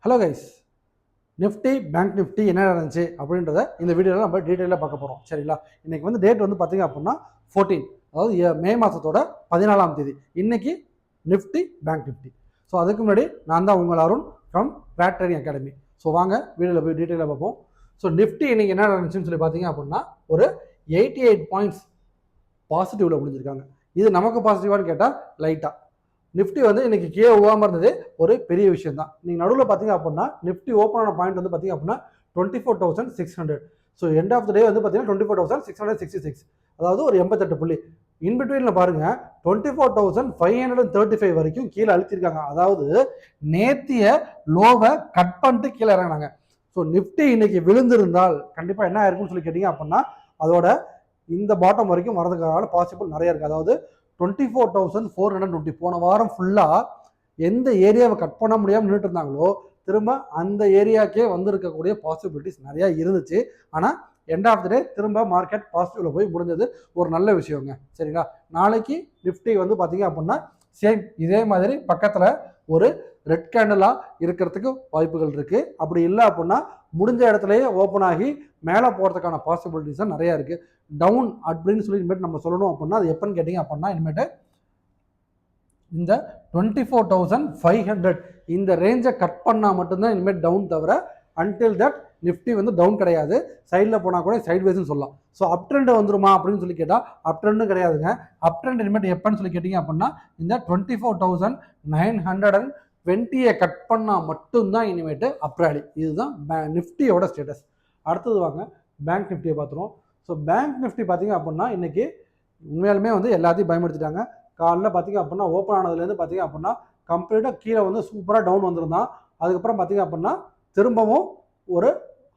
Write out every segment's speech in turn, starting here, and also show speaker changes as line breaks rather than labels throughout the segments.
Hello guys, Nifty bank Nifty என்ன நடந்துச்சு அப்படின்றத இந்த வீடியோவில் நம்ம டீட்டெயிலாக பார்க்க போகிறோம். சரிங்களா? இன்றைக்கி வந்து டேட் வந்து பார்த்திங்க அப்படின்னா 14, அதாவது மே மாதத்தோட 14ஆம் தேதி. இன்றைக்கி நிஃப்டி பேங்க் நிஃப்டி. ஸோ அதுக்கு முன்னாடி நான் தான் உங்கள் Arun from Wade Trading Academy. So வாங்க வீடியோவில் போய் டீட்டெயிலாக பார்ப்போம். ஸோ நிஃப்டி இன்றைக்கி என்ன நடந்துச்சுன்னு சொல்லி பார்த்தீங்க அப்படின்னா ஒரு 88 பாயிண்ட்ஸ் பாசிட்டிவில் முடிஞ்சிருக்காங்க. இது நமக்கு பாசிட்டிவான்னு கேட்டால் லைட்டாக. நிஃப்டி வந்து இன்னைக்கு கீழே விழாமல் இருந்தது ஒரு பெரிய விஷயம் தான். நீங்கள் நடுவில் பார்த்தீங்க அப்படின்னா நிஃப்டி ஓப்பன் ஆன பாயிண்ட் வந்து பார்த்தீங்க அப்படின்னா 24,600. ஸோ எண்ட் ஆஃப் த டே வந்து பார்த்தீங்கன்னா 24,666, அதாவது ஒரு 88 புள்ளி. இன்பிட்வீனில் பாருங்க 24,535 வரைக்கும் கீழே அழுத்திருக்காங்க. அதாவது நேத்திய லோவை கட் பண்ணிட்டு கீழே இறங்கினாங்க. ஸோ நிஃப்டி இன்னைக்கு விழுந்திருந்தால் கண்டிப்பாக என்ன ஆயிருக்குன்னு சொல்லி கேட்டீங்க அப்படின்னா அதோட இந்த பாட்டம் வரைக்கும் வரதுக்கான பாசிபிள் நிறைய இருக்குது. அதாவது 24,420 போன வாரம் ஃபுல்லாக எந்த ஏரியாவை கட் பண்ண முடியாமல் நின்றுட்டு இருந்தாங்களோ திரும்ப அந்த ஏரியாக்கே வந்திருக்கக்கூடிய பாசிபிலிட்டிஸ் நிறையா இருந்துச்சு. ஆனால் எண்ட் ஆஃப் த டே திரும்ப மார்க்கெட் பாசிட்டிவ்ல போய் முடிஞ்சது ஒரு நல்ல விஷயங்க. சரிங்களா? நாளைக்கு நிஃப்டி வந்து பார்த்தீங்க அப்படின்னா சேம் இதே மாதிரி பக்கத்தில் ஒரு ரெட் கேண்டலாக இருக்கிறதுக்கு வாய்ப்புகள் இருக்குது. அப்படி இல்லை அப்படின்னா முடிஞ்ச இடத்துலையே ஓப்பன் ஆகி மேலே போகிறதுக்கான பாசிபிலிட்டிஸ் தான் நிறையா இருக்குது. டவுன் அப்படின்னு சொல்லி இனிமேட்டு நம்ம சொல்லணும் அப்படின்னா அது எப்போன்னு கேட்டிங்க அப்படின்னா இனிமேட்டு இந்த 24,500 இந்த ரேஞ்சை கட் பண்ணால் மட்டும்தான் இனிமேல் டவுன், தவிர அன்டில் தட் நிஃப்டி வந்து டவுன் கிடையாது. சைடில் போனால் கூட சைட் வைஸ்ன்னு சொல்லலாம். ஸோ அப் ட்ரெண்ட் வந்துருமா அப்படின்னு சொல்லி கேட்டால் அப் ட்ரெண்டும் கிடையாதுங்க. அப் ட்ரெண்ட் இனிமேட்டு எப்போன்னு சொல்லி கேட்டிங்க அப்படின்னா இந்த 24,920 கட் பண்ணால் மட்டும்தான் இனிமேட்டு அப் ரேலி. இதுதான் நிஃப்டியோட ஸ்டேட்டஸ். அடுத்தது வாங்க பேங்க் நிஃப்டியை பார்த்துருவோம். ஸோ பேங்க் நிஃப்டி பார்த்தீங்க அப்படின்னா இன்றைக்கி உண்மையாலுமே வந்து எல்லாத்தையும் பயன்படுத்திட்டாங்க. காலையில் பார்த்தீங்க அப்படின்னா ஓப்பன் ஆனதுலேருந்து பார்த்தீங்க அப்படின்னா கம்ப்ளீட்டாக கீழே வந்து சூப்பராக டவுன் வந்துருந்தான். அதுக்கப்புறம் பார்த்தீங்க அப்படின்னா திரும்பவும் ஒரு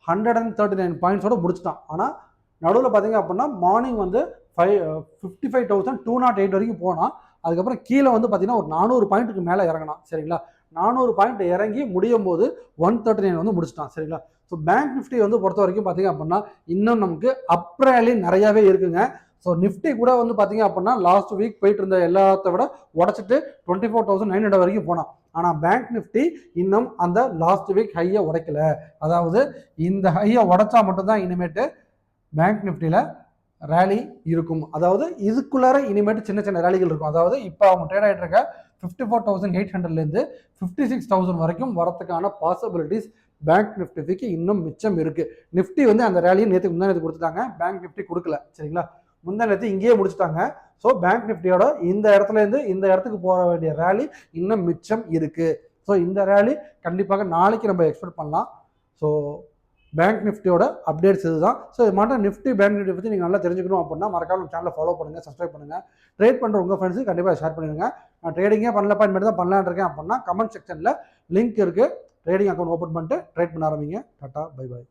139 பாயிண்ட்ஸோடு முடிச்சிட்டான். ஆனால் நடுவில் பார்த்தீங்க அப்படின்னா மார்னிங் வந்து 55,208 வரைக்கும் போனால் அதுக்கப்புறம் கீழே வந்து பார்த்தீங்கன்னா ஒரு 400 பாயிண்ட்டுக்கு மேலே இறங்கினான். சரிங்களா? 400 பாயிண்ட் இறங்கி முடியும் போது 139 வந்து முடிச்சிட்டான். சரிங்களா? ஸோ பேங்க் நிஃப்டி வந்து பொறுத்த வரைக்கும் பார்த்தீங்க அப்படின்னா இன்னும் நமக்கு அப் ரேலி நிறையாவே இருக்குங்க. ஸோ நிஃப்டி கூட வந்து பார்த்தீங்க அப்படின்னா லாஸ்ட் வீக் போயிட்டு இருந்த எல்லாத்த விட உடச்சிட்டு 24,900 வரைக்கும் போனான். ஆனால் பேங்க் நிஃப்டி இன்னும் அந்த லாஸ்ட் வீக் ஹையை உடைக்கல. அதாவது இந்த ஹையை உடைச்சா மட்டும்தான் இனிமேட்டு பேங்க் நிஃப்டியில் ரேலி இருக்கும். அதாவது இதுக்குள்ளார இனிமேட்டு சின்ன சின்ன ரேலிகள் இருக்கும். அதாவது இப்போ அவங்க ட்ரேட் ஆகிட்டு இருக்க 54,800லேருந்து 56,000 வரைக்கும் வரத்துக்கான பாசிபிலிட்டிஸ் பேங்க் நிஃப்டிக்கு இன்னும் மிச்சம் இருக்குது. நிஃப்டி வந்து அந்த ரேலியை நேற்று முந்தானத்து கொடுத்துட்டாங்க, பேங்க் நிஃப்டி கொடுக்கல. சரிங்களா? முந்தானத்து இங்கேயே முடிச்சுட்டாங்க. ஸோ பேங்க் நிஃப்டியோட இந்த இடத்துலேருந்து இந்த இடத்துக்கு போக வேண்டிய ரேலி இன்னும் மிச்சம் இருக்குது. ஸோ இந்த ரேலி கண்டிப்பாக நாளைக்கு நம்ம எக்ஸ்பெக்ட் பண்ணலாம். ஸோ பேங்க் நிஃப்டியோட அப்டேட்ஸ் இதுதான். ஸோ இது மட்டும் நிஃப்டி பேங்க் நிஃப்டி பற்றி நீங்கள் நல்லா தெரிஞ்சுக்கணும் அப்படின்னா மறக்காம சேனலை ஃபாலோ பண்ணுங்கள், சப்ஸ்கிரைப் பண்ணுங்கள். ட்ரேட் பண்ணுற உங்கள் ஃப்ரெண்ட்ஸுக்கு கண்டிப்பாக ஷேர் பண்ணிடுங்க. நான் ட்ரேடிங்கே பண்ணலப்பா இனிமேல் தான் பண்ணலான் இருக்கேன் அப்படின்னா கமெண்ட் செக்ஷனில் லிங்க் இருக்குது. ட்ரேடிங் அக்கௌண்ட் ஓப்பன் பண்ணிட்டு ட்ரேட் பண்ண ஆரம்பிங்க. Tata, bye bye.